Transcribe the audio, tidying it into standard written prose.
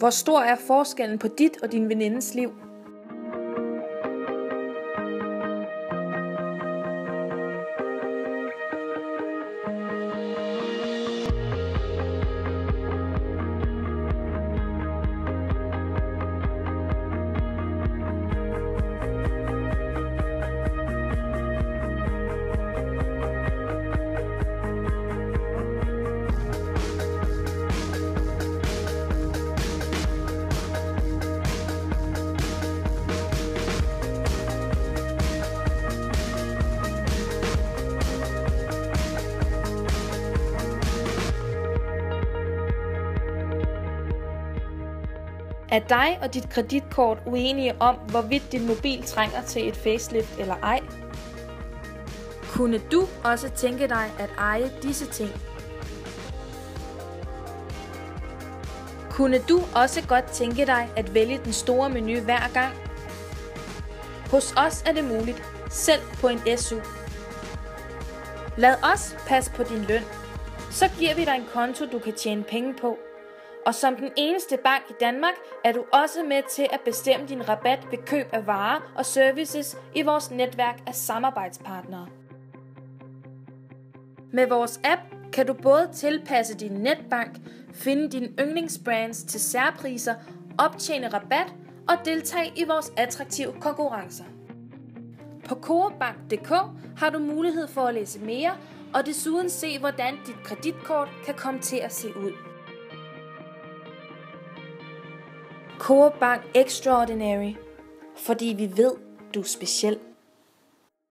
Hvor stor er forskellen på dit og din venindes liv? Er dig og dit kreditkort uenige om, hvorvidt din mobil trænger til et facelift eller ej? Kunne du også tænke dig at eje disse ting? Kunne du også godt tænke dig at vælge den store menu hver gang? Hos os er det muligt, selv på en SU. Lad os passe på din løn. Så giver vi dig en konto, du kan tjene penge på. Og som den eneste bank i Danmark er du også med til at bestemme din rabat ved køb af varer og services i vores netværk af samarbejdspartnere. Med vores app kan du både tilpasse din netbank, finde dine yndlingsbrands til særpriser, optjene rabat og deltage i vores attraktive konkurrencer. På coopbank.dk har du mulighed for at læse mere og desuden se, hvordan dit kreditkort kan komme til at se ud. Coop Bank Extraordinary, fordi vi ved, du er speciel.